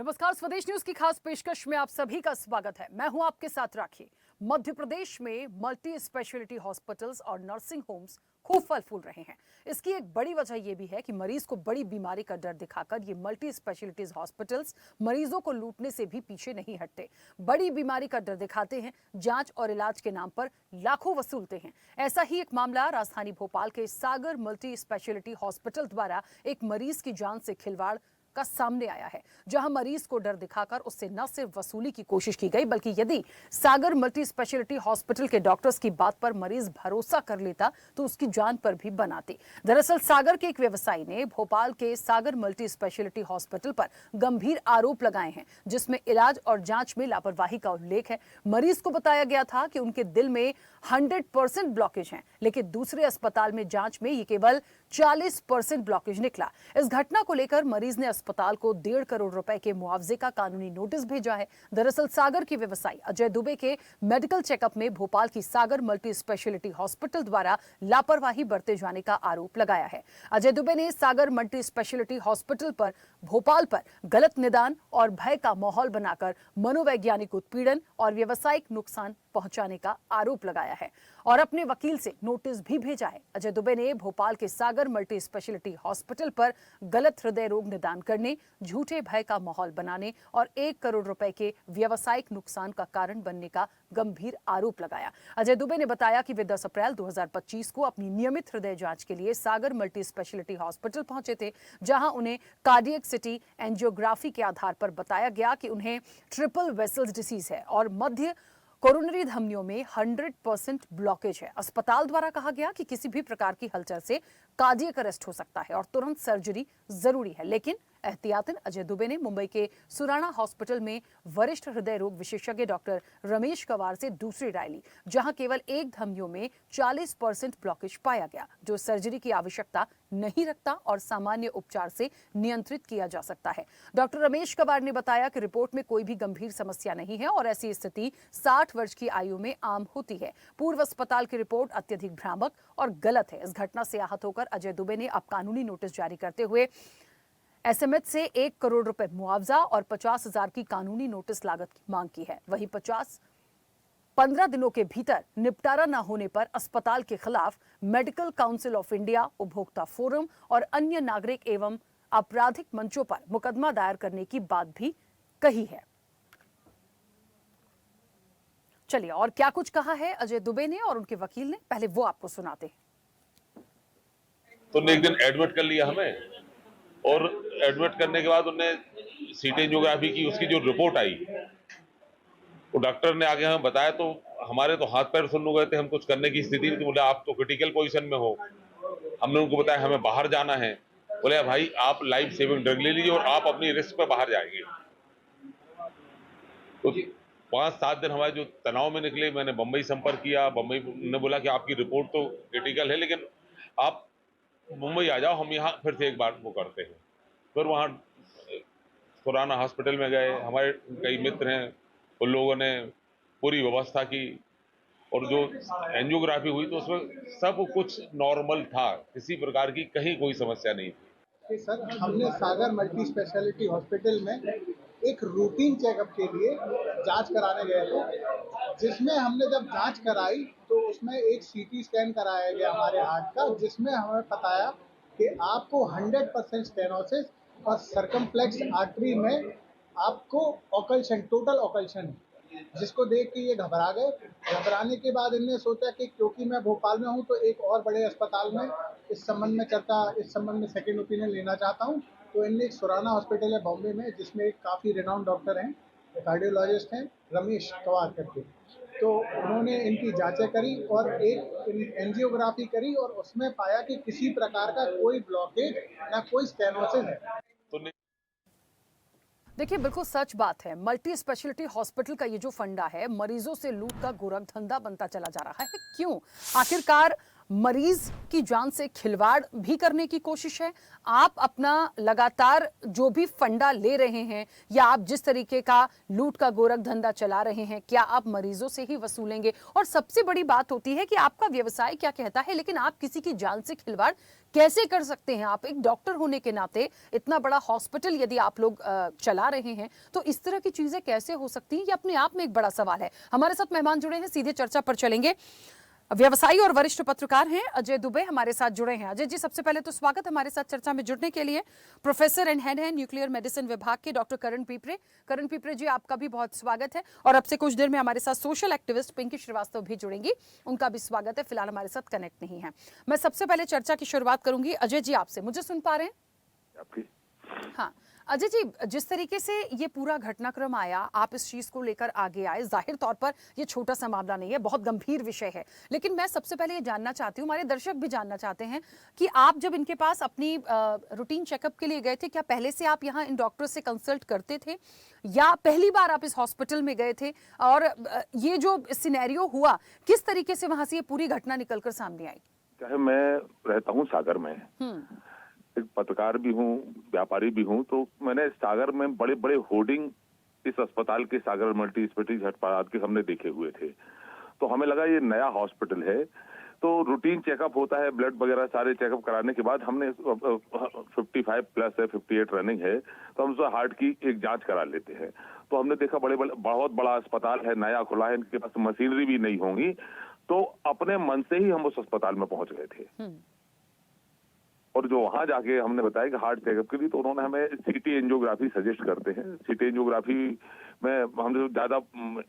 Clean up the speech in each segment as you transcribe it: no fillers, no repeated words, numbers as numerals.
नमस्कार, स्वदेश न्यूज की खास पेशकश में आप सभी का स्वागत है। मैं हूं आपके साथ राखी। मध्य प्रदेश में मल्टी स्पेशलिटी हॉस्पिटल्स और नर्सिंग होम्स खूब फल फूल रहे हैं। इसकी एक बड़ी वजह यह भी है कि मरीज को बड़ी बीमारी का डर दिखाकर ये मल्टी स्पेशलिटीज हॉस्पिटल्स मरीजों को लूटने से भी पीछे नहीं हटते। बड़ी बीमारी का डर दिखाते हैं, जांच और इलाज के नाम पर लाखों वसूलते हैं। ऐसा ही एक मामला राजधानी भोपाल के सागर मल्टी स्पेशलिटी हॉस्पिटल द्वारा एक मरीज की जान से खिलवाड़ का सामने आया है, जहां मरीज को डर दिखाकर उससे न सिर्फ वसूली की कोशिश की गई, बल्कि यदि सागर मल्टी स्पेशलिटी हॉस्पिटल के डॉक्टर्स की बात पर मरीज भरोसा कर लेता तो उसकी जान पर भी बनाते। दरअसल सागर के एक व्यवसायी ने भोपाल के सागर मल्टी स्पेशलिटी हॉस्पिटल पर गंभीर आरोप लगाए हैं, जिसमें इलाज और जांच में लापरवाही का उल्लेख है। मरीज को बताया गया था कि उनके दिल में 100% ब्लॉकेज है, लेकिन दूसरे अस्पताल में जांच में ये केवल 40% ब्लॉकेज निकला। इस घटना को लेकर मरीज ने अस्पताल को 1.5 करोड़ रुपए के मुआवजे का कानूनी नोटिस भेजा है। दरअसल सागर के व्यवसायी अजय दुबे के मेडिकल चेकअप में भोपाल की सागर मल्टी स्पेशलिटी हॉस्पिटल द्वारा लापरवाही बरते जाने का आरोप लगाया है। अजय दुबे ने सागर मल्टी स्पेशलिटी हॉस्पिटल पर भोपाल पर गलत निदान और भय का माहौल बनाकर मनोवैज्ञानिक उत्पीड़न और व्यावसायिक नुकसान पहुंचाने का आरोप लगाया है और अपने वकील से नोटिस भी भेजा है। अजय दुबे ने भोपाल के सागर मल्टी स्पेशलिटी हॉस्पिटल पर गलत हृदय रोग निदान करने, झूठे भय का माहौल बनाने और 1 करोड़ रुपए के व्यावसायिक नुकसान का कारण बनने का गंभीर आरोप लगाया। अजय दुबे ने बताया कि वे 10 अप्रैल 2025 को अपनी नियमित हृदय जांच के लिए सागर मल्टी स्पेशलिटी हॉस्पिटल पहुंचे थे, जहां उन्हें कार्डियक सिटी एंजियोग्राफी के आधार पर बताया गया कि उन्हें ट्रिपल वेसल्स डिसीज है और मध्य कोरोनरी धमनियों में 100% ब्लॉकेज है। अस्पताल द्वारा कहा गया कि किसी भी प्रकार की हलचल से कार्डियक अरेस्ट हो सकता है और तुरंत सर्जरी जरूरी है, लेकिन एहतियातन अजय दुबे ने मुंबई के सुराना हॉस्पिटल में वरिष्ठ हृदय रोग विशेषज्ञ डॉक्टर रमेश कवार से दूसरी राय ली, जहां केवल एक धमनियों में 40% ब्लॉकेज पाया गया, जो सर्जरी की आवश्यकता नहीं रखता और सामान्य उपचार से नियंत्रित किया जा सकता है। डॉक्टर रमेश कवार ने बताया कि रिपोर्ट में कोई भी गंभीर समस्या नहीं है और ऐसी स्थिति 60 वर्ष की आयु में आम होती है। पूर्व अस्पताल की रिपोर्ट अत्यधिक भ्रामक और गलत है। इस घटना से आहत होकर अजय दुबे ने अब कानूनी नोटिस जारी करते हुए एसएमएच से 1 करोड़ रुपए मुआवजा और 50,000 की कानूनी नोटिस लागत की मांग की है। वहीं 15 दिनों के भीतर निपटारा न होने पर अस्पताल के खिलाफ मेडिकल काउंसिल ऑफ इंडिया, उपभोक्ता फोरम और अन्य नागरिक एवं आपराधिक मंचों पर मुकदमा दायर करने की बात भी कही है। चलिए, और क्या कुछ कहा है अजय दुबे ने और उनके वकील ने, पहले वो आपको सुनाते हैं। तो एक दिन एडमिट कर लिया हमें, और एडमिट करने के बाद उन्होंने सीटी एंजियोग्राफी की, उसकी जो रिपोर्ट आई वो डॉक्टर ने आगे हमें बताया, तो हमारे तो हाथ पैर सुन्न हो गए थे। हम कुछ करने की स्थिति नहीं। बोले आप तो क्रिटिकल पोजीशन में हो। हमने उनको बताया हमें बाहर जाना है। बोले भाई आप लाइफ सेविंग ड्रग ले लीजिए और आप अपनी रिस्क पर बाहर जाएंगे। तो 5-7 दिन हमारे जो तनाव में निकले। मैंने बम्बई संपर्क किया। बम्बई ने बोला कि आपकी रिपोर्ट तो क्रिटिकल है, लेकिन आप मुंबई आ जाओ, हम यहाँ फिर से एक बार वो करते हैं। फिर वहाँ खुराना हॉस्पिटल में गए। हमारे कई मित्र हैं, उन लोगों ने पूरी व्यवस्था की और जो एंजियोग्राफी हुई तो उसमें सब कुछ नॉर्मल था। किसी प्रकार की कहीं कोई समस्या नहीं थी। सर, हमने सागर मल्टी स्पेशलिटी हॉस्पिटल में एक रूटीन चेकअप के लिए जांच कराने गए थे, जिसमें हमने जब जांच कराई तो उसमें एक सीटी स्कैन कराया गया हमारे हार्ट का, जिसमें हमें बताया कि आपको 100% स्टेनोसिस और सर्कमफ्लेक्स आर्टरी में आपको ऑकल्शन, टोटल ऑकल्शन है, जिसको देख के ये घबरा गए। घबराने के बाद इन्होंने सोचा कि क्योंकि मैं भोपाल में हूँ तो एक और बड़े अस्पताल में इस संबंध में सेकेंड ओपिनियन लेना चाहता हूँ। तो इनने एक सुराना हॉस्पिटल है बॉम्बे में, जिसमें एक काफ़ी रिनाउंड डॉक्टर हैं, कार्डियोलॉजिस्ट हैं, रमेश कवार करके। तो उन्होंने इनकी जांचें करी और एक एंजियोग्राफी करी और उसमें पाया कि किसी प्रकार का कोई ब्लॉकेज ना कोई स्टेनोसिस है। देखिए, बिल्कुल सच बात है। मल्टी स्पेशलिटी हॉस्पिटल का ये जो फंडा है, मरीजों से लूट का गोरख धंधा बनता चला जा रहा है। क्यों? आखिरकार मरीज की जान से खिलवाड़ भी करने की कोशिश है? आप अपना लगातार जो भी फंडा ले रहे हैं या आप जिस तरीके का लूट का गोरख धंधा चला रहे हैं, क्या आप मरीजों से ही वसूलेंगे? और सबसे बड़ी बात होती है कि आपका व्यवसाय क्या कहता है, लेकिन आप किसी की जान से खिलवाड़ कैसे कर सकते हैं? आप एक डॉक्टर होने के नाते इतना बड़ा हॉस्पिटल यदि आप लोग चला रहे हैं, तो इस तरह की चीजें कैसे हो सकती हैं? ये अपने आप में एक बड़ा सवाल है। हमारे साथ मेहमान जुड़े हैं, सीधे चर्चा पर चलेंगे। व्यवसायी और वरिष्ठ पत्रकार हैं अजय दुबे हमारे साथ जुड़े हैं। अजय जी, सबसे पहले तो स्वागत हमारे साथ चर्चा में जुड़ने के लिए। प्रोफेसर एंड हेड हैं न्यूक्लियर मेडिसिन विभाग के डॉक्टर करण पीपरे। करण पीपरे जी, आपका भी बहुत स्वागत है। और अब से कुछ देर में हमारे साथ सोशल एक्टिविस्ट पिंकी श्रीवास्तव भी जुड़ेंगी, उनका भी स्वागत है। फिलहाल हमारे साथ कनेक्ट नहीं है। मैं सबसे पहले चर्चा की शुरुआत करूंगी अजय जी आपसे। मुझे सुन पा रहे हैं? हाँ अजय जी, जिस तरीके से ये पूरा घटनाक्रम आया, आप इस चीज को लेकर आगे आए, जाहिर तौर पर ये छोटा सा मामला नहीं है, बहुत गंभीर विषय है। लेकिन मैं सबसे पहले ये जानना चाहती हूँ, हमारे दर्शक भी जानना चाहते हैं कि आप जब इनके पास अपनी रूटीन चेकअप के लिए गए थे, क्या पहले से आप यहाँ इन डॉक्टर से कंसल्ट करते थे या पहली बार आप इस हॉस्पिटल में गए थे? और ये जो सिनेरियो हुआ, किस तरीके से वहां से ये पूरी घटना निकलकर सामने आई? चाहे मैं रहता हूँ सागर में, एक पत्रकार भी हूँ, व्यापारी भी हूँ, तो मैंने सागर में बड़े बड़े होर्डिंग इस अस्पताल के, सागर मल्टी स्पेशलिटी अस्पताल के हमने देखे हुए थे। तो हमें लगा ये नया हॉस्पिटल है, तो रूटीन चेकअप होता है, ब्लड वगैरह सारे चेकअप कराने के बाद हमने 55 प्लस है, 58 रनिंग है, तो हम उसका हार्ट की एक जांच करा लेते हैं। तो हमने देखा बहुत बड़ा अस्पताल है, नया खुला है, इनके पास मशीनरी भी नहीं होंगी, तो अपने मन से ही हम उस अस्पताल में पहुंच गए थे। और जो वहां जाके हमने बताया कि हार्ट चेकअप के लिए, तो उन्होंने हमें सीटी एंजियोग्राफी सजेस्ट करते हैं। सीटी एंजियोग्राफी में हम जो ज्यादा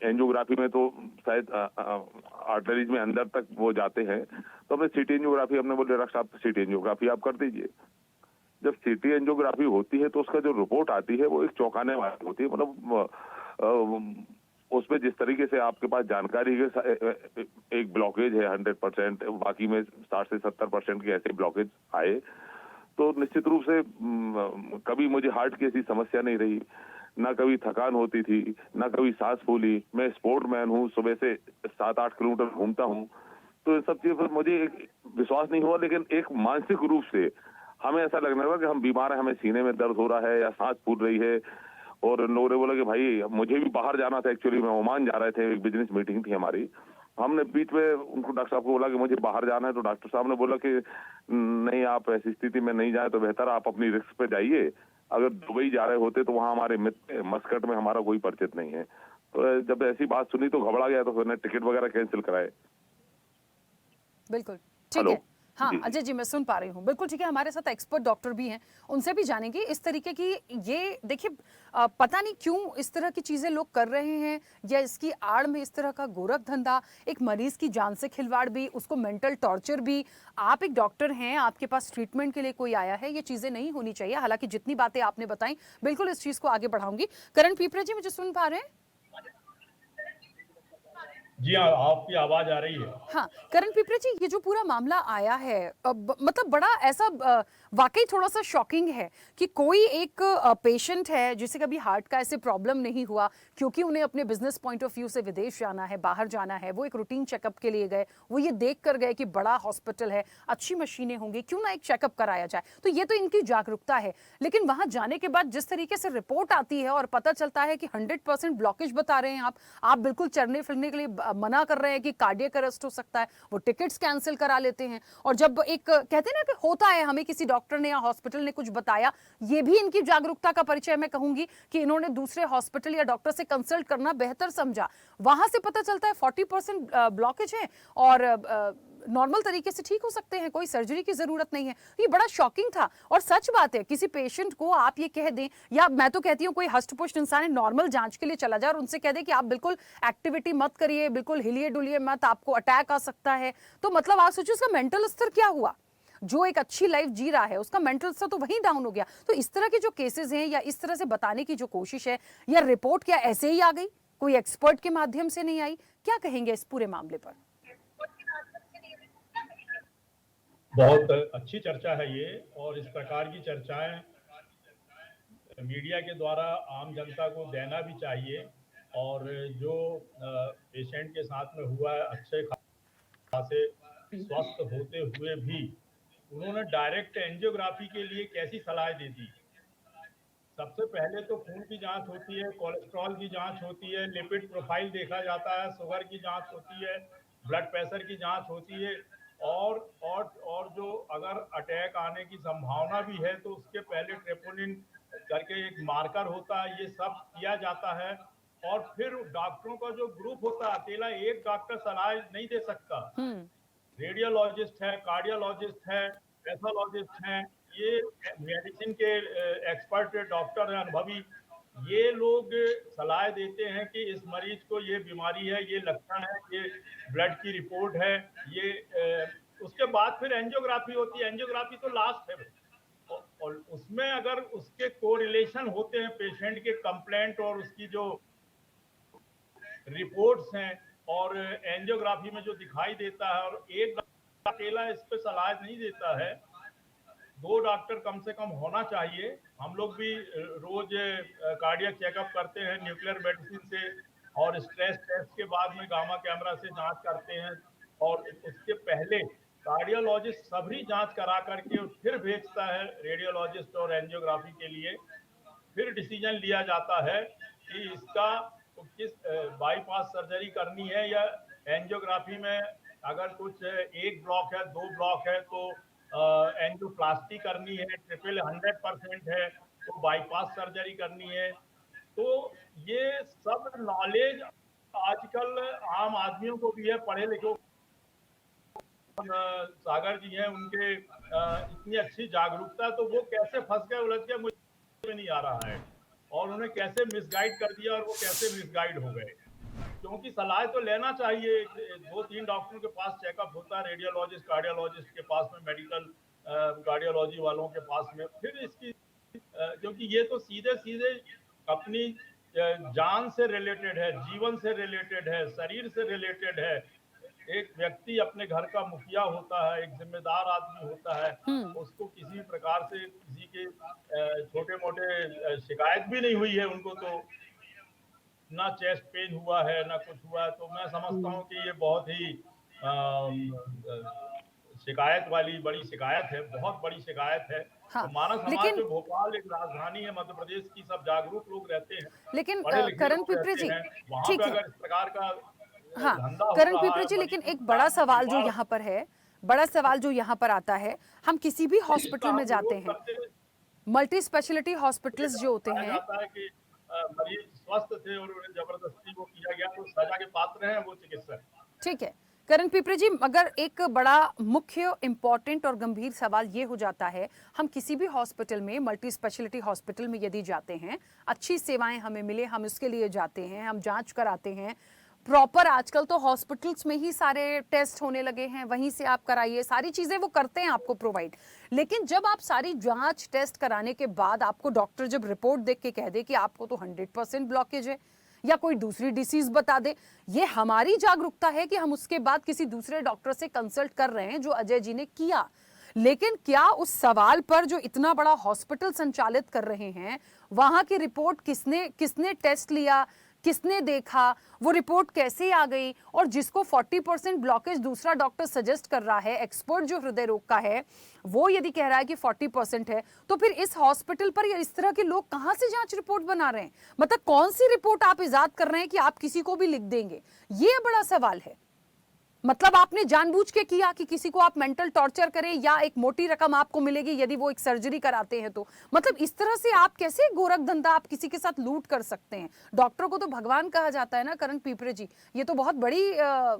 एंजियोग्राफी में तो शायद आर्टरीज में अंदर तक वो जाते हैं, तो हमने सीटी एंजियोग्राफी, हमने बोले डॉक्टर साहब सीटी एंजियोग्राफी आप कर दीजिए। जब सीटी एंजियोग्राफी होती है तो उसका जो रिपोर्ट आती है वो एक चौंकाने वाली होती है। मतलब उसमें जिस तरीके से आपके पास जानकारी है, एक ब्लॉकेज है 100%, बाकी में 60 से 70% के ऐसे ब्लॉकेज आए, तो निश्चित रूप से कभी मुझे हार्ट की ऐसी समस्या नहीं रही, ना कभी थकान होती थी, ना कभी सांस फूली। मैं स्पोर्ट्समैन हूँ, सुबह से 7-8 किलोमीटर घूमता हूँ, तो इन सब चीजों पर मुझे एक विश्वास नहीं हुआ। लेकिन एक मानसिक रूप से हमें ऐसा लगने लगा कि हम बीमार हैं, हमें सीने में दर्द हो रहा है या सांस फूल रही है। और लोगों ने बोला कि भाई मुझे भी बाहर जाना था, एक्चुअली मैं ओमान जा रहे थे, एक बिजनेस मीटिंग थी हमारी। हमने बीच में उनको, डॉक्टर साहब को बोला कि मुझे बाहर जाना है, तो डॉक्टर साहब ने बोला कि नहीं, आप ऐसी स्थिति में नहीं जाए तो बेहतर, आप अपनी रिस्क पे जाइए। अगर दुबई जा रहे होते तो वहाँ हमारे मित्र मस्कट में हमारा कोई परिचित नहीं है। तो जब ऐसी बात सुनी तो घबरा गया, तो फिर टिकट वगैरह कैंसिल कराए। बिल्कुल ठीक है। हाँ अजय जी, मैं सुन पा रही हूँ, बिल्कुल ठीक है। हमारे साथ एक्सपर्ट डॉक्टर भी हैं, उनसे भी जानेंगे इस तरीके की। ये देखिए, पता नहीं क्यों इस तरह की चीजें लोग कर रहे हैं, या इसकी आड़ में इस तरह का गोरख धंधा, एक मरीज की जान से खिलवाड़ भी, उसको मेंटल टॉर्चर भी। आप एक डॉक्टर हैं, आपके पास ट्रीटमेंट के लिए कोई आया है, ये चीजें नहीं होनी चाहिए। हालांकि जितनी बातें आपने बताई, बिल्कुल इस चीज को आगे बढ़ाऊंगी। करण पीपरे जी, मुझे सुन पा रहे हैं? जी हाँ, आपकी आवाज आ रही है। हाँ करण पिपरे जी, ये जो पूरा मामला आया है, मतलब बड़ा ऐसा वाकई थोड़ा सा शॉकिंग है कि कोई एक पेशेंट है जिसे कभी हार्ट का ऐसे प्रॉब्लम नहीं हुआ, क्योंकि उन्हें अपने बिजनेस पॉइंट ऑफ व्यू से विदेश जाना है, बाहर जाना है, वो एक रूटीन चेकअप के लिए गए, वो ये देख कर गए कि बड़ा हॉस्पिटल है, अच्छी मशीनें होंगी, क्यों ना एक चेकअप कराया जाए। तो ये तो इनकी जागरूकता है। लेकिन वहां जाने के बाद जिस तरीके से रिपोर्ट आती है और पता चलता है कि 100% ब्लॉकेज बता रहे हैं, आप बिल्कुल चलने फिरने के लिए मना कर रहे हैं कि कार्डियक अरेस्ट हो सकता है, वो टिकट्स कैंसिल करा लेते हैं। और जब एक कहते हैं ना कि होता है, हमें किसी डॉक्टर ने या हॉस्पिटल ने कुछ बताया, ये भी इनकी जागरूकता का परिचय मैं कहूंगी कि इन्होंने दूसरे हॉस्पिटल या डॉक्टर से कंसल्ट करना बेहतर समझा। वहां से पता चलता है 40% ब्लॉकेज है और नॉर्मल तरीके से ठीक हो सकते हैं, कोई सर्जरी की जरूरत नहीं है। ये बड़ा शॉकिंग था। और सच बात है, किसी पेशेंट को आप ये कह दें, या मैं तो कहती हूँ कोई हष्टपुष्ट इंसान है, नॉर्मल जांच के लिए चला जाए और उनसे कह दे कि आप बिल्कुल एक्टिविटी मत करिए, बिल्कुल हिलिए डुलिए मत, आपको अटैक आ सकता है। तो मतलब आप सोचिए उसका मेंटल स्तर क्या हुआ। जो एक अच्छी लाइफ जी रहा है, उसका मेंटल स्तर तो वहीं डाउन हो गया। तो इस तरह के जो केसेस हैं, या इस तरह से बताने की जो कोशिश है, या रिपोर्ट क्या ऐसे ही आ गई, कोई एक्सपर्ट के माध्यम से नहीं आई? क्या कहेंगे इस पूरे मामले पर? बहुत अच्छी चर्चा है ये, और इस प्रकार की चर्चाएं मीडिया के द्वारा आम जनता को देना भी चाहिए। और जो पेशेंट के साथ में हुआ है, अच्छे खासे स्वस्थ होते हुए भी उन्होंने डायरेक्ट एंजियोग्राफी के लिए कैसी सलाह दे दी। सबसे पहले तो खून की जांच होती है, कोलेस्ट्रॉल की जांच होती है, लिपिड प्रोफाइल देखा जाता है, शुगर की जांच होती है, ब्लड प्रेशर की जांच होती है, और और जो अगर अटैक आने की संभावना भी है तो उसके पहले ट्रेपोनिन करके एक मार्कर होता है, ये सब किया जाता है। और फिर डॉक्टरों का जो ग्रुप होता है, अकेला एक डॉक्टर सलाह नहीं दे सकता। रेडियोलॉजिस्ट है, कार्डियोलॉजिस्ट है, पैथोलॉजिस्ट हैं, ये मेडिसिन के एक्सपर्ट डॉक्टर हैं, अनुभवी, ये लोग सलाह देते हैं कि इस मरीज को ये बीमारी है, ये लक्षण है, ये ब्लड की रिपोर्ट है, ये उसके बाद फिर एंजियोग्राफी होती है। एंजियोग्राफी तो लास्ट है, और उसमें अगर उसके कोरिलेशन होते हैं पेशेंट के कंप्लेंट और उसकी जो रिपोर्ट्स हैं और एंजियोग्राफी में जो दिखाई देता है, और एक अकेला इस पे सलाह नहीं देता है, 2 डॉक्टर कम से कम होना चाहिए। हम लोग भी रोज कार्डियक चेकअप करते हैं न्यूक्लियर मेडिसिन से, और स्ट्रेस टेस्ट के बाद में गामा कैमरा से जांच करते हैं, और उसके पहले कार्डियोलॉजिस्ट सभी जांच करा करके फिर भेजता है रेडियोलॉजिस्ट और एंजियोग्राफी के लिए। फिर डिसीजन लिया जाता है कि इसका किस बाईपास सर्जरी करनी है, या एंजियोग्राफी में अगर कुछ एक ब्लॉक है, 2 ब्लॉक है तो एंजियोप्लास्टी करनी है, ट्रिपल 100% है तो बाईपास सर्जरी करनी है। तो ये सब नॉलेज आजकल आम आदमियों को भी है, पढ़े लिखे सागर जी हैं, उनके इतनी अच्छी जागरूकता, तो वो कैसे फंस गए, उलझ गए, मुझे नहीं आ रहा है, और उन्हें कैसे मिसगाइड कर दिया और वो कैसे मिसगाइड हो गए। क्योंकि सलाह तो लेना चाहिए, 2-3 डॉक्टरों के पास चेकअप होता है, रेडियोलॉजिस्ट कार्डियोलॉजिस्ट के पास में, मेडिकल कार्डियोलॉजी वालों के पास में, फिर इसकी क्योंकि ये तो सीधे सीधे अपनी जान से रिलेटेड है, जीवन से रिलेटेड है, शरीर से रिलेटेड है। एक व्यक्ति अपने घर का मुखिया होता है, एक जिम्मेदार आदमी होता है, उसको किसी प्रकार से किसी के छोटे मोटे शिकायत भी नहीं हुई है उनको, तो ना चेस्ट पेन हुआ है ना कुछ हुआ है, तो मैं समझता हूँ कि ये बहुत ही शिकायत वाली बड़ी शिकायत है, बहुत बड़ी शिकायत है। हाँ, तो मानव समाज लेकिन में भोपाल एक राजधानी है मध्य प्रदेश की, सब जागरूक लोग रहते हैं, लेकिन पढ़े लिखे करण लोग पिपरे रहते जी, हैं, वहां पे ठीक है। अगर इस प्रकार का हाँ, धंधा हो करण रहा पिपरे है, जी, लेकिन मरीजों एक के बड़ा साथ में सवाल जो खिलवाड़, यहाँ पर है, बड़ा सवाल जो यहाँ पर आता है, हम किसी भी इसका हॉस्पिटल में हम जाते विरोध हैं, करते हैं। मल्टी स्पेशलिटी ये हॉस्पिटल्स जो होते कहा हैं, जाता है कि मरीज स्वस्थ थे और उन्हें जबरदस्ती वो किया गया, तो सजा के पात्र हैं वो चिकित्सक। ठीक है। करण पिपरे जी, मगर एक बड़ा मुख्य इंपॉर्टेंट और गंभीर सवाल ये हो जाता है, हम किसी भी हॉस्पिटल में, मल्टी स्पेशलिटी हॉस्पिटल में यदि जाते हैं, अच्छी सेवाएं हमें मिले, हम इसके लिए जाते हैं, हम जांच कराते हैं प्रॉपर। आजकल तो हॉस्पिटल्स में ही सारे टेस्ट होने लगे हैं, वहीं से आप कराइए, सारी चीजें वो करते हैं आपको प्रोवाइड। लेकिन जब आप सारी जांच टेस्ट कराने के बाद आपको डॉक्टर जब रिपोर्ट देख के कह दे कि आपको तो 100% ब्लॉकेज है, या कोई दूसरी डिसीज बता दे, ये हमारी जागरूकता है कि हम उसके बाद किसी दूसरे डॉक्टर से कंसल्ट कर रहे हैं, जो अजय जी ने किया। लेकिन क्या उस सवाल पर जो इतना बड़ा हॉस्पिटल संचालित कर रहे हैं, वहां की रिपोर्ट किसने किसने टेस्ट लिया, किसने देखा, वो रिपोर्ट कैसे आ गई, और जिसको 40% ब्लॉकेज दूसरा डॉक्टर सजेस्ट कर रहा है, एक्सपर्ट जो हृदय रोग का है, वो यदि कह रहा है कि 40% है, तो फिर इस हॉस्पिटल पर या इस तरह के लोग कहां से जांच रिपोर्ट बना रहे हैं? मतलब कौन सी रिपोर्ट आप इजाद कर रहे हैं कि आप किसी को भी लिख देंगे? ये बड़ा सवाल है। मतलब आपने जानबूझ के किया कि किसी को आप मेंटल टॉर्चर करें, या एक मोटी रकम आपको मिलेगी यदि वो एक सर्जरी कराते हैं तो? मतलब इस तरह से आप कैसे गोरख धंधा आप किसी के साथ लूट कर सकते हैं? डॉक्टर को तो भगवान कहा जाता है ना करण पिपरे जी, ये तो बहुत बड़ी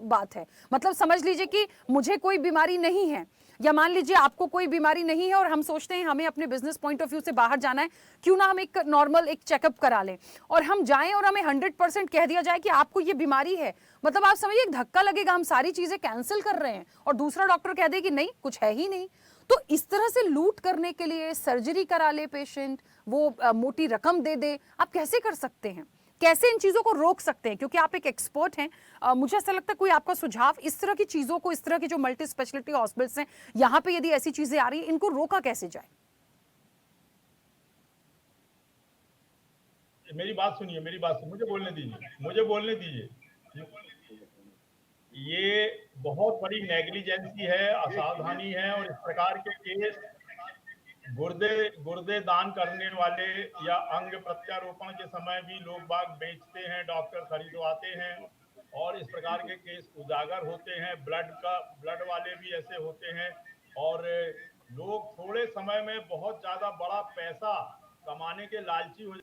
बात है। मतलब समझ लीजिए कि मुझे कोई बीमारी नहीं है, या मान लीजिए आपको कोई बीमारी नहीं है, और हम सोचते हैं हमें अपने बिजनेस पॉइंट ऑफ व्यू से बाहर जाना है, क्यों ना हम एक नॉर्मल एक चेकअप करा लें, और हम जाएं और हमें 100% कह दिया जाए कि आपको ये बीमारी है। मतलब आप समझिए, एक धक्का लगेगा, हम सारी चीजें कैंसिल कर रहे हैं, और दूसरा डॉक्टर कह दे कि नहीं, कुछ है ही नहीं। तो इस तरह से लूट करने के लिए सर्जरी करा ले पेशेंट, वो मोटी रकम दे दे, आप कैसे कर सकते हैं? कैसे इन चीजों को रोक सकते हैं? क्योंकि आप एक एक्सपर्ट हैं, मुझे ऐसा लगता है कोई आपका सुझाव, इस तरह की चीजों को, इस तरह की जो मल्टी स्पेशलिटी हॉस्पिटल्स हैं, यहाँ पे यदि ऐसी चीजें आ रही है, इनको रोका कैसे जाए? मेरी बात सुनिए, मेरी बात सुनिए, मुझे बोलने दीजिए, मुझे बोलने दीजिए। ये बहुत बड़ी नेग्लिजेंसी है, असावधानी है। और इस प्रकार के केस गुर्दे गुर्दे दान करने वाले या अंग प्रत्यारोपण के समय भी लोग बाग बेचते हैं, डॉक्टर खरीदवाते हैं, और इस प्रकार के केस उजागर होते हैं। ब्लड वाले भी ऐसे होते हैं। और लोग थोड़े समय में बहुत ज्यादा बड़ा पैसा कमाने के लालची हो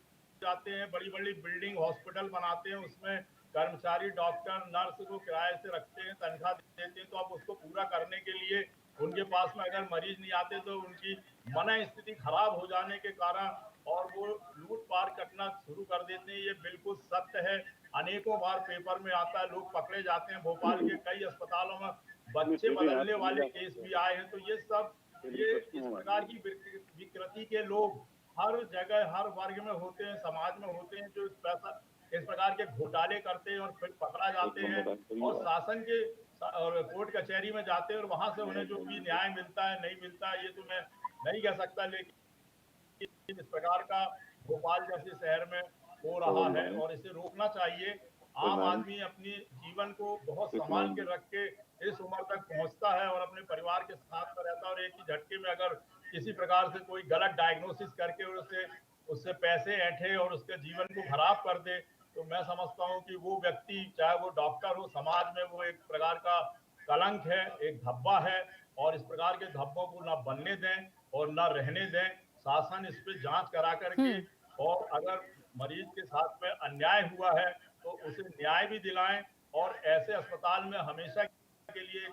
जाते हैं, बड़ी बड़ी बिल्डिंग हॉस्पिटल बनाते हैं, उसमें कर्मचारी डॉक्टर नर्स को किराए से रखते हैं, तनख्वाह देते हैं। तो अब उसको पूरा करने के लिए उनके पास में अगर मरीज नहीं आते तो उनकी मन स्थिति खराब हो जाने के कारण और वो लूट पाट करना शुरू कर देते हैं। ये बिल्कुल सत्य है, अनेकों बार पेपर में आता है, लोग पकड़े जाते हैं। भोपाल के कई अस्पतालों में बच्चे बदलने वाले केस भी आए हैं। तो ये इस प्रकार की विकृति के लोग हर जगह हर वर्ग में होते हैं, समाज में होते हैं, जो इस प्रकार के घोटाले करते हैं और फिर पकड़ा जाते हैं और शासन के और कोर्ट कचहरी में जाते हैं और वहां से उन्हें जो भी न्याय मिलता है नहीं मिलता है ये तो मैं नहीं कह सकता, लेकिन इस प्रकार का भोपाल जैसे शहर में हो रहा है और इसे रोकना चाहिए। आम आदमी अपनी जीवन को बहुत संभाल के रख के इस उम्र तक पहुंचता है और अपने परिवार के साथ में रहता है, और एक ही झटके में अगर किसी प्रकार से कोई गलत डायग्नोसिस करके उससे पैसे ऐंठे और उसके जीवन को खराब कर दे, तो मैं समझता हूं कि वो व्यक्ति, चाहे वो डॉक्टर हो, समाज में वो एक प्रकार का कलंक है, एक धब्बा है। और इस प्रकार के धब्बों को ना बनने दें और ना रहने दें। शासन इस पे जांच करा करके, और अगर मरीज के साथ में अन्याय हुआ है तो उसे न्याय भी दिलाएं। और ऐसे अस्पताल में हमेशा के लिए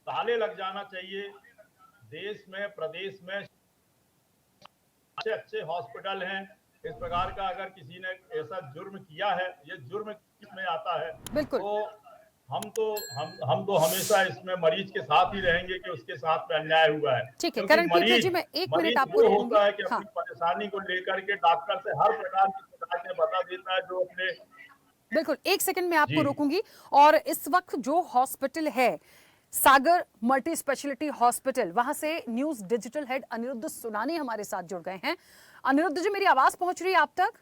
ताले लग जाना चाहिए। देश में, प्रदेश में अच्छे अच्छे हॉस्पिटल हैं। इस प्रकार का अगर किसी ने ऐसा जुर्म किया है, ये जुर्म किसमें आता है, बिल्कुल। तो हम तो हमेशा इसमें मरीज के साथ ही रहेंगे कि उसके साथ में अन्याय हुआ है। ठीक है, क्योंकि करण कीर्ति जी, मैं एक मिनट आपको वो रोकूंगी। होता है कि हाँ, अपनी परेशानी को लेकर के डॉक्टर से हर प्रकार की शिकायतें बता देता है, जो अपने बिल्कुल, एक सेकंड में आपको जी रोकूंगी। और इस वक्त जो हॉस्पिटल है सागर मल्टी स्पेशलिटी हॉस्पिटल, वहां से न्यूज डिजिटल हेड अनिरुद्ध सुनानी हमारे साथ जुड़ गए हैं। अनिरुद्ध जी, मेरी आवाज पहुंच रही है आप तक?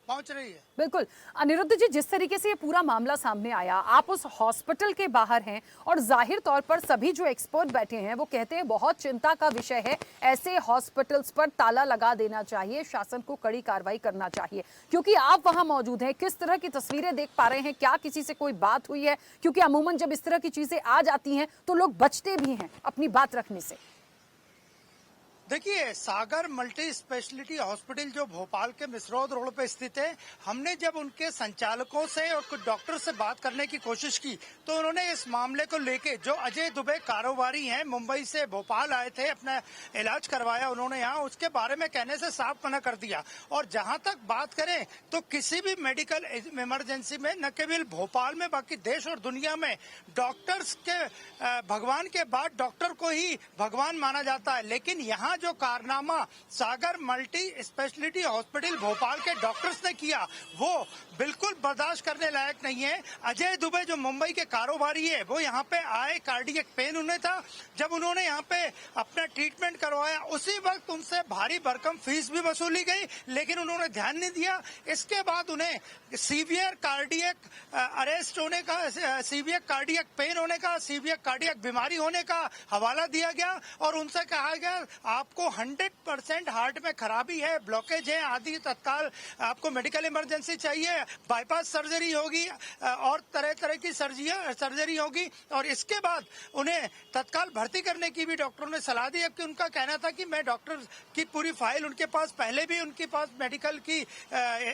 पहुंच रही है। बिल्कुल। अनिरुद्ध जी, जिस तरीके से ये पूरा मामला सामने आया, आप उस हॉस्पिटल के बाहर हैं और जाहिर तौर पर सभी जो एक्सपर्ट बैठे हैं वो कहते हैं बहुत चिंता का विषय है, ऐसे हॉस्पिटल्स पर ताला लगा देना चाहिए, शासन को कड़ी कार्रवाई करना चाहिए। क्योंकि आप वहां मौजूद हैं, किस तरह की तस्वीरें देख पा रहे हैं? क्या किसी से कोई बात हुई है? क्योंकि अमूमन जब इस तरह की चीजें आ जाती हैं तो लोग बचते भी हैं अपनी बात रखने से। देखिए, सागर मल्टी स्पेशलिटी हॉस्पिटल जो भोपाल के मिसरौद रोड पे स्थित है, हमने जब उनके संचालकों से और कुछ डॉक्टर से बात करने की कोशिश की तो उन्होंने इस मामले को लेके, जो अजय दुबे कारोबारी हैं, मुंबई से भोपाल आए थे, अपना इलाज करवाया उन्होंने यहाँ, उसके बारे में कहने से साफ मना कर दिया। और जहां तक बात करें तो किसी भी मेडिकल इमरजेंसी में, न केवल भोपाल में बाकी देश और दुनिया में, डॉक्टर्स के भगवान के बाद डॉक्टर को ही भगवान माना जाता है। लेकिन यहाँ जो कारनामा सागर मल्टी स्पेशलिटी हॉस्पिटल भोपाल के डॉक्टर्स ने किया वो बिल्कुल बर्दाश्त करने लायक नहीं है। अजय दुबे जो मुंबई के कारोबारी है, वो यहाँ पे आए, कार्डियक पेन उन्हें था, जब उन्होंने यहाँ पे अपना ट्रीटमेंट करवाया उसी वक्त उनसे भारी भरकम फीस भी वसूली गई, लेकिन उन्होंने ध्यान नहीं दिया। इसके बाद उन्हें सीवियर कार्डियक अरेस्ट होने का, सीवियर कार्डियक पेन होने का, सीवियर कार्डियक बीमारी होने का हवाला दिया गया और उनसे कहा गया आपको 100% हार्ट में खराबी है, ब्लॉकेज है आदि, तत्काल आपको मेडिकल इमरजेंसी चाहिए, बाईपास सर्जरी होगी और तरह तरह की सर्जरी होगी। और इसके बाद उन्हें तत्काल भर्ती करने की भी डॉक्टरों ने सलाह दी। जबकि उनका कहना था कि मैं डॉक्टर की पूरी फाइल, उनके पास पहले भी उनके पास मेडिकल की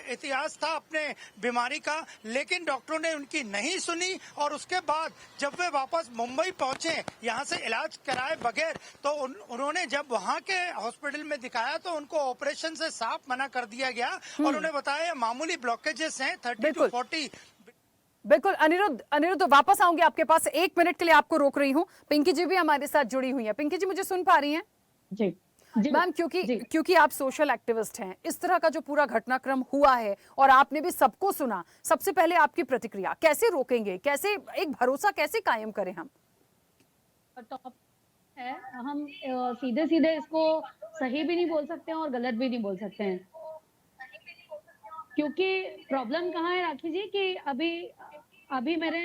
इतिहास था अपने बीमारी का, लेकिन डॉक्टरों ने उनकी नहीं सुनी। और उसके बाद जब वे वापस मुंबई पहुंचे यहाँ से इलाज कराए बगैर, तो उन्होंने जब वहाँ के हॉस्पिटल में दिखाया तो उनको ऑपरेशन से साफ मना कर दिया गया और उन्हें बताया मामूली ब्लॉकेजेस हैं 30 to 40। बिल्कुल अनिरुद्ध, वापस आऊंगी आपके पास, 1 मिनट के लिए आपको रोक रही हूँ। पिंकी जी भी हमारे साथ जुड़ी हुई हैं। पिंकी जी, मुझे सुन पा रही हैं? जी मैम, क्योंकि आप सोशल एक्टिविस्ट हैं, इस तरह का जो पूरा घटनाक्रम हुआ है और आपने भी सबको सुना, सबसे पहले आपकी प्रतिक्रिया, कैसे रोकेंगे, कैसे एक भरोसा कैसे कायम करें हम? टॉप है, हम सीधे सीधे इसको सही भी नहीं बोल सकते हैं और गलत भी नहीं बोल सकते हैं, क्योंकि प्रॉब्लम कहाँ है राखी जी कि अभी मेरे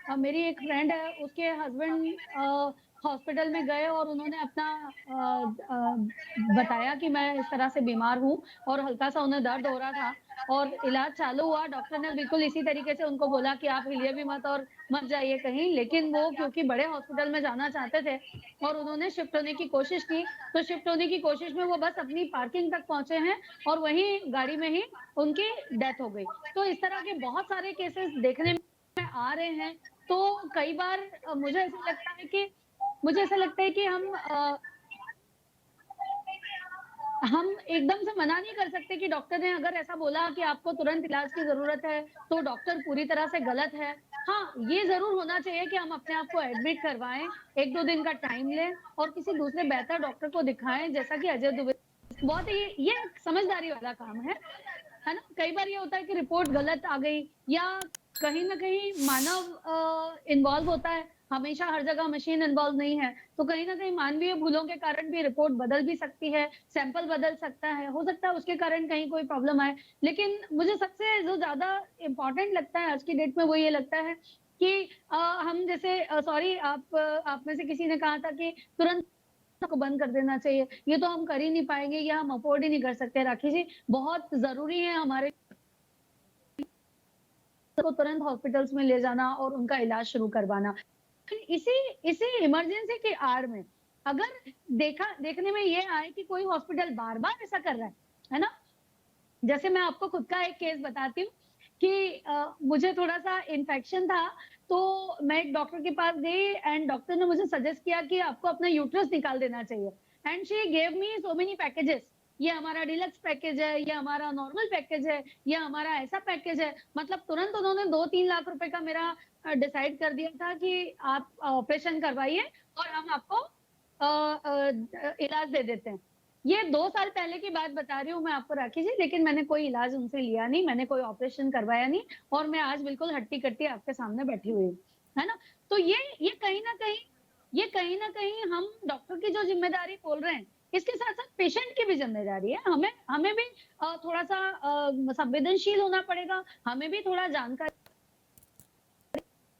मेरी एक फ्रेंड है, उसके हस्बैंड हॉस्पिटल में गए और उन्होंने अपना बताया कि मैं इस तरह से बीमार हूँ और हल्का सा उन्हें दर्द हो रहा था और इलाज चालू हुआ। डॉक्टर ने बिल्कुल इसी तरीके से उनको बोला कि आप हिलिए भी मत और मत जाइए कहीं, लेकिन वो क्योंकि बड़े हॉस्पिटल में जाना चाहते थे और उन्होंने शिफ्ट होने की कोशिश की, तो शिफ्ट होने की कोशिश में वो बस अपनी पार्किंग तक पहुंचे हैं और वहीं गाड़ी में ही उनकी डेथ हो गई। तो इस तरह के बहुत सारे केसेस देखने में आ रहे हैं। तो कई बार मुझे ऐसा लगता है कि हम एकदम से मना नहीं कर सकते कि डॉक्टर ने अगर ऐसा बोला कि आपको तुरंत इलाज की ज़रूरत है, तो डॉक्टर पूरी तरह से गलत है। हाँ, ये ज़रूर होना चाहिए कि हम अपने आप को एडमिट करवाएँ, 1-2 दिन का टाइम लें और किसी दूसरे बेहतर डॉक्टर को दिखाएँ, जैसा कि अजय दुबे बहुत ही ये एक समझदारी वाला काम है ना? कई बार ये होता है कि रिपोर्ट गलत आ गई या कहीं न कहीं मानव इन्वॉल्व होता है, हमेशा हर जगह मशीन इन्वॉल्व नहीं है, तो कहीं न कहीं मानवीय भूलों के कारण भी रिपोर्ट बदल भी सकती है, सैंपल बदल सकता है, हो सकता है उसके कारण कहीं कोई प्रॉब्लम आए। लेकिन मुझे सबसे जो ज़्यादा इम्पोर्टेंट लगता है आज की डेट में वो ये लगता है कि हम जैसे आप में से किसी ने कहा था कि तुरंत को बंद कर देना चाहिए, ये तो हम कर ही नहीं पाएँगे या हम अफ़ोर्ड ही नहीं कर सकते। राखी जी, बहुत ज़रूरी है हमारे को तुरंत हॉस्पिटल्स में ले जाना और उनका इलाज शुरू करवाना। फिर इसी इसी इमरजेंसी की आड़ में अगर देखने में ये आए कि कोई हॉस्पिटल बार-बार ऐसा कर रहा है ना? जैसे मैं आपको खुद का एक केस बताती हूँ कि मुझे थोड़ा-सा इन्फेक्शन था, तो मैं एक डॉक्टर के पास गई एंड डॉक्टर ने मुझे सजेस्ट किया कि आपको अपना यूट्रस निकाल देना चाहिए and she gave me so many packages. ये हमारा डिलक्स पैकेज है, ये हमारा नॉर्मल पैकेज है, ये हमारा ऐसा पैकेज है। मतलब तुरंत उन्होंने 2-3 लाख रुपए का मेरा डिसाइड कर दिया था कि आप ऑपरेशन करवाइए और हम आपको इलाज दे देते हैं। ये 2 साल पहले की बात बता रही हूँ मैं आपको राखी जी, लेकिन मैंने कोई इलाज उनसे लिया नहीं, मैंने कोई ऑपरेशन करवाया नहीं और मैं आज बिल्कुल हट्टी-कट्टी आपके सामने बैठी हुई हूँ, है ना? तो ये कहीं न कहीं हम डॉक्टर की जो ज़िम्मेदारी बोल रहे हैं, इसके साथ-साथ पेशेंट की भी ज़िम्मेदारी है। हमें हमें भी थोड़ा-सा संवेदनशील होना पड़ेगा, हमें भी थोड़ा जानकारी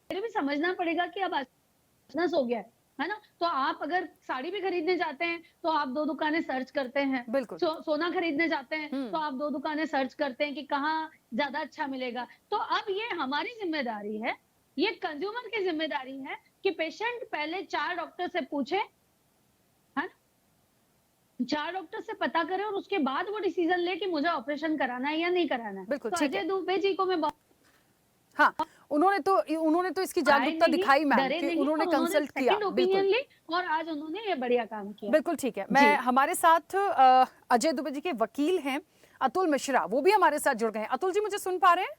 भी समझना पड़ेगा कि अब बिज़नेस हो गया है ना? तो आप अगर साड़ी भी खरीदने जाते हैं, तो आप 2 दुकानें सर्च करते हैं। बिल्कुल। सोना खरीदने जाते हैं, हुँ। तो आप 2 दुकानें सर्च करते हैं कि कहाँ ज़्यादा अच्छा मिलेगा। तो अब ये हमारी ज़िम्मेदारी है, ये कंज़्यूमर की ज़िम्मेदारी है कि पेशेंट पहले 4 डॉक्टर से पूछे, है ना? 4 डॉक्टर से पता करे और उसके बाद वो डिसीज़न ले कि मुझे ऑपरेशन कराना है या नहीं कराना है। बिल्कुल, तो ठीक है। अजय दुबे जी को मैं हाँ, उन्होंने तो इसकी राय जागरूकता नहीं, दिखाई मैम डरे कि नहीं उन्होंने और उन्होंने कंसल्ट किया। सेकंड ओपिनियन बिल्कुल। ली और आज उन्होंने ये बढ़िया काम किया। बिल्कुल ठीक है। जी। मैं हमारे साथ अजय दुबे जी के वकील हैं अतुल मिश्रा, वो भी हमारे साथ जुड़ गए हैं। अतुल जी मुझे सुन पा रहे हैं?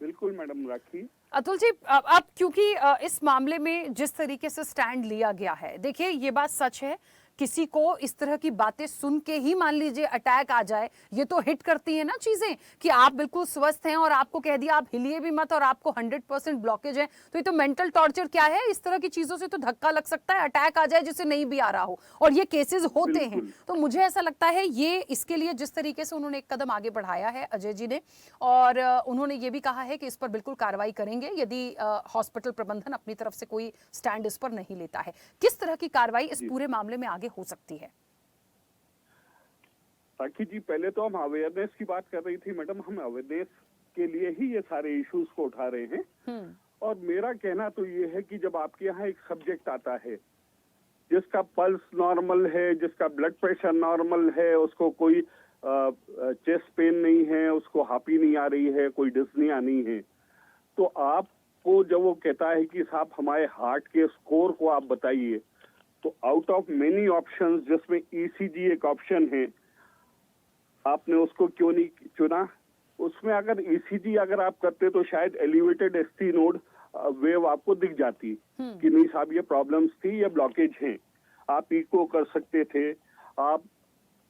बिल्कुल मैडम राखी। अतुल जी अब क्योंकि इस मामले में जिस तरीके से स्टैंड लिया गया है, देखिए ये बात सच है, किसी को इस तरह की बातें सुन के ही मान लीजिए अटैक आ जाए, ये तो हिट करती है ना चीजें कि आप बिल्कुल स्वस्थ हैं और आपको कह दिया आप हिलिए भी मत और आपको 100% ब्लॉकेज है, तो ये तो मेंटल टॉर्चर क्या है। इस तरह की चीजों से तो धक्का लग सकता है, अटैक आ जाए जिससे नहीं भी आ रहा हो, और ये केसेस होते हैं। तो मुझे ऐसा लगता है ये इसके लिए जिस तरीके से उन्होंने एक कदम आगे बढ़ाया है अजय जी ने, और उन्होंने ये भी कहा है कि इस पर बिल्कुल कार्रवाई करेंगे यदि हॉस्पिटल प्रबंधन अपनी तरफ से कोई स्टैंड इस पर नहीं लेता है। किस तरह की कार्रवाई इस पूरे मामले में आगे हो सकती है? राखी जी, पहले तो हम अवेयरनेस की बात कर रही थी मैडम, हम अवेयरनेस के लिए ही ये सारे इश्यूज को उठा रहे हैं। और मेरा कहना तो ये है कि जब आपके यहाँ एक सब्जेक्ट आता है जिसका पल्स नॉर्मल है, जिसका ब्लड प्रेशर नॉर्मल है, उसको कोई चेस्ट पेन नहीं है, उसको हापी नहीं आ रही है, कोई डिस्निया नहीं है, तो आपको जब वो कहता है कि साहब हमारे हार्ट के स्कोर को आप बताइए, तो आउट ऑफ मेनी ऑप्शंस जिसमें ईसीजी एक ऑप्शन है, आपने उसको क्यों नहीं चुना? उसमें अगर ईसीजी अगर आप करते तो शायद एलिवेटेड एसटी नोड वेव आपको दिख जाती कि नहीं साहब ये प्रॉब्लम्स थी, ये ब्लॉकेज हैं। आप इको कर सकते थे, आप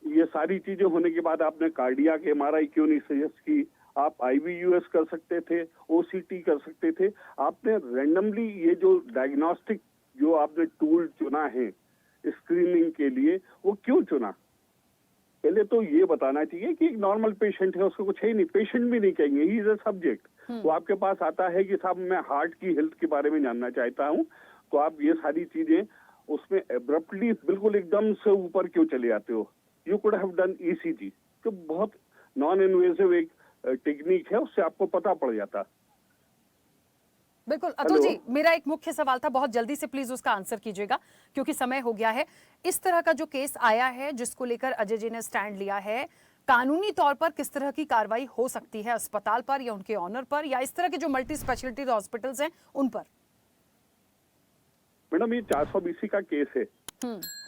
ये सारी चीजें होने के बाद आपने कार्डियक एमआरआई क्यों नहीं सजेस्ट की? आप आईवीयूएस कर सकते थे, ओसीटी कर सकते थे। आपने रैंडमली ये जो डायग्नोस्टिक जो आपने टूल चुना है स्क्रीनिंग के लिए, वो क्यों चुना? पहले तो ये बताना चाहिए कि एक नॉर्मल पेशेंट है, उसको कुछ है ही नहीं, पेशेंट भी नहीं कहेंगे, ही इज अ सब्जेक्ट। वो आपके पास आता है कि साहब मैं हार्ट की हेल्थ के बारे में जानना चाहता हूँ, तो आप ये सारी चीजें उसमें एब्रप्टली बिल्कुल एकदम से ऊपर क्यों चले आते हो? You could have done ECG, तो बहुत नॉन इन्वेसिव एक टेक्निक है, उससे आपको पता पड़ जाता। बिल्कुल अतुल जी, मेरा एक मुख्य सवाल था, बहुत जल्दी से प्लीज उसका आंसर कीजिएगा क्योंकि समय हो गया है। इस तरह का जो केस आया है जिसको लेकर अजय जी ने स्टैंड लिया है, कानूनी तौर पर किस तरह की कार्रवाई हो सकती है अस्पताल पर या उनके ऑनर पर या इस तरह के जो मल्टी स्पेशलिटी हॉस्पिटल्स हैं उन पर? मैडम, ये 420 का केस है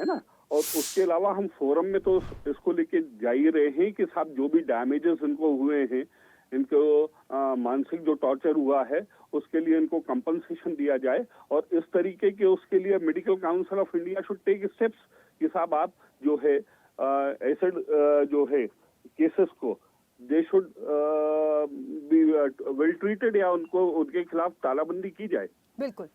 ना, और उसके अलावा हम फोरम में तो इसको लेके जा ही रहे हैं कि साहब जो भी डैमेजेस इनको हुए हैं, इनको मानसिक जो टॉर्चर हुआ है उसके लिए इनको कंपनसेशन दिया जाए, और इस तरीके के उसके लिए medical council of India should take steps कि साहब आप जो है एसिड जो है केसेस को they should be well treated, या उनको उनके खिलाफ तालाबंदी की जाए। बिल्कुल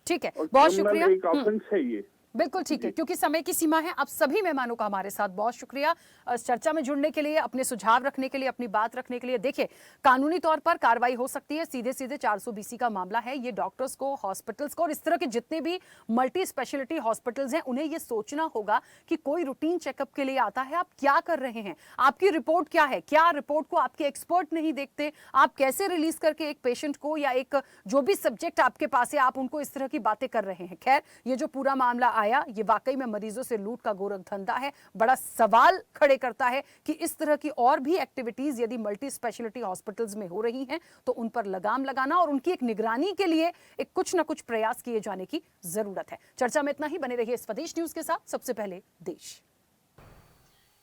ठीक है, बहुत शुक्रिया। एक ऑफेंस है ये। बिल्कुल ठीक है, क्योंकि समय की सीमा है। आप सभी मेहमानों का हमारे साथ बहुत शुक्रिया इस चर्चा में जुड़ने के लिए, अपने सुझाव रखने के लिए, अपनी बात रखने के लिए। देखिए, कानूनी तौर पर कार्रवाई हो सकती है, सीधे सीधे 420 का मामला है ये। डॉक्टर्स को, हॉस्पिटल्स को और इस तरह के जितने भी मल्टी स्पेशलिटी हॉस्पिटल्स हैं उन्हें ये सोचना होगा कि कोई रूटीन चेकअप के लिए आता है, आप क्या कर रहे हैं, आपकी रिपोर्ट क्या है, क्या रिपोर्ट को आपके एक्सपर्ट नहीं देखते, आप कैसे रिलीज करके एक पेशेंट को या एक जो भी सब्जेक्ट आपके पास है आप उनको इस तरह की बातें कर रहे हैं। खैर, ये जो पूरा मामला आया ये वाकई में मरीजों से लूट का गोरख धंधा है, बड़ा सवाल खड़े करता है कि इस तरह की और भी एक्टिविटीज यदि मल्टी स्पेशलिटी हॉस्पिटल्स में हो रही हैं तो उन पर लगाम लगाना और उनकी एक निगरानी के लिए एक कुछ ना कुछ प्रयास किए जाने की जरूरत है। चर्चा में इतना ही, बने रहिए स्वदेश न्यूज के साथ। सबसे पहले देश।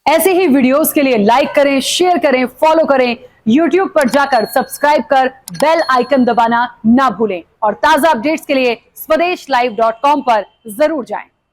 ऐसे ही वीडियोस के लिए लाइक करें, शेयर करें, फॉलो करें, YouTube पर जाकर सब्सक्राइब कर बेल आइकन दबाना ना भूलें और ताजा अपडेट्स के लिए स्वदेशलाइव.com पर जरूर जाएं।